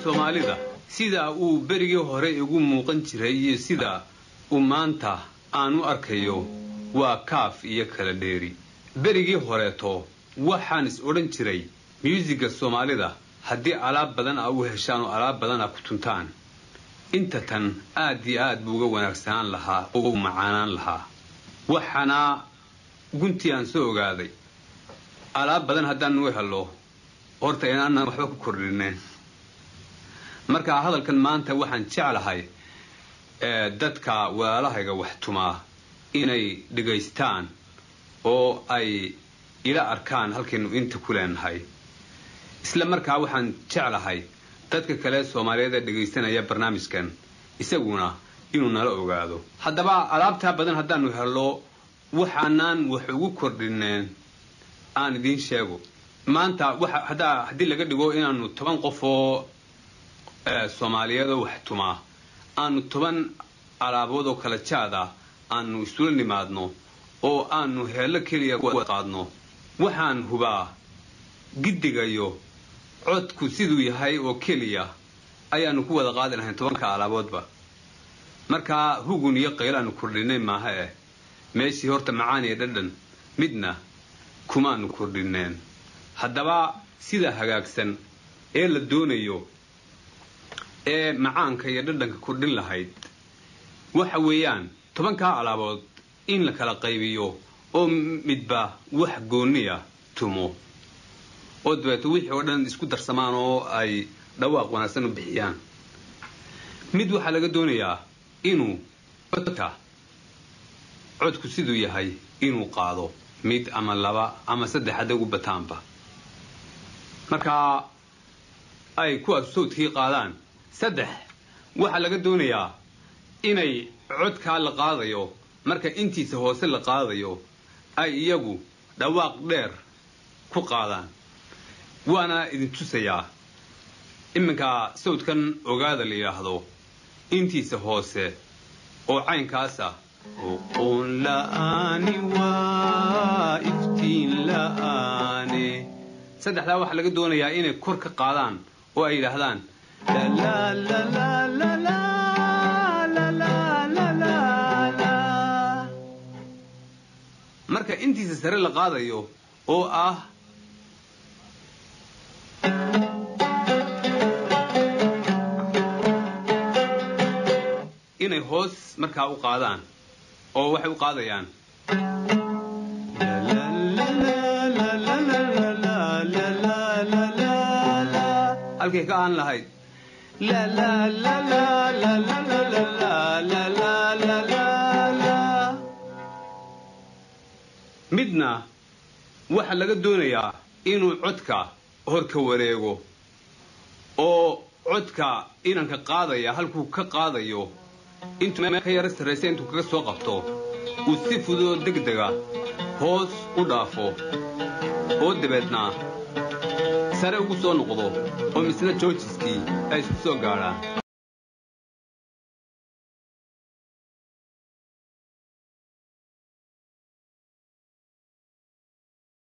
Soomaalida sida uu berigii hore ugu muuqan jiray iyo sida uu maanta aanu arkayo waa kaaf iyo kala dheeri berigii horeeto waxaan is oran jiray muusiga Soomaalida haddii alaab badan u heshaan oo alaab badan ku tuntaan inta tan aad iyo aad buu uga wanaagsanaan lahaa oo macaanaan lahaa waxana gunti aan soo ogaaday alaab badan haddaan u helo horta inaan waxba ku kordhineen marka hadalkan maanta waxaan jeclahay dadka walaalahayga wax tumaa inay dhigaystaan oo ay ila arkaan halkeenu inta ku leenahay isla markaa waxaan jeclahay dadka kale Soomaaliyeed dhigaysanaya barnaamijkan isaguna inuu nala ogaado haddaba alaabta badan haddaan helo waxaanan wax ugu kordhineen aan idin sheego maanta waxa hadii laga dhigo inaanu 10 qof oo Soomaaliyeed wax tumaa aanu 10 alaabood oo kala jaada aanu isula nimaadno oo aanu heelo kaliya ku qaadno waxaan hubaa gidigayo codku siduu yahay oo kaliya ayaanu ku wada qaadanahay 10 alaaboodba marka hugun iyo qeylaan kordhinay maaha meeshii horta macaan iyo dhadhan midna kumaanu kordhineen haddaba sida hagaagsan ee la doonayo macaanka iyo dhadhanka kordhin lahayd waxa weeyaan 10 alaabood in la kala qaybiyo oo midba wax gooniya tumo oo dadku wixii oo dhan isku darsamaan oo ay dhawaaq wanaagsan u bixiyaan mid waxa laga doonayaa inuu codku siduu yahay inuu qaado mid ama 2 ama 3 hada ugu bataanba marka ay ku sawdkii qaadaan 3 waxa laga doonayaa inay codka la qaadayo marka intiisa hoose la qaadayo ay iyagu dhawaaq dheer ku qaadaan waana idin tusayaa iminka sawdkan ogaada la yiraahdo intiisa hoose oo caynkaas ah oon la'aani waa iftiin la'aani 3 waxa laga doonayaa inay kor ka qaadaan oo ay yiraahdaan la la la la la la la la la marka intiisa sare la qaadayo oo ah inay hoos markaa u qaadaan oo waxay u qaadayaan halkay ka aan lahayd la la la la la la la la la la midna waxa laga doonayaa inuu codka hor ka wareego oo codka inanka qaadaya halkuu ka qaadayo intuu ka yar sareysay intuu kaga soo qabto uu si fudud degdega hoos u dhaafo oo dibadna sare ugu soo noqdo oo misna joojiskii ay isku soo gaaraan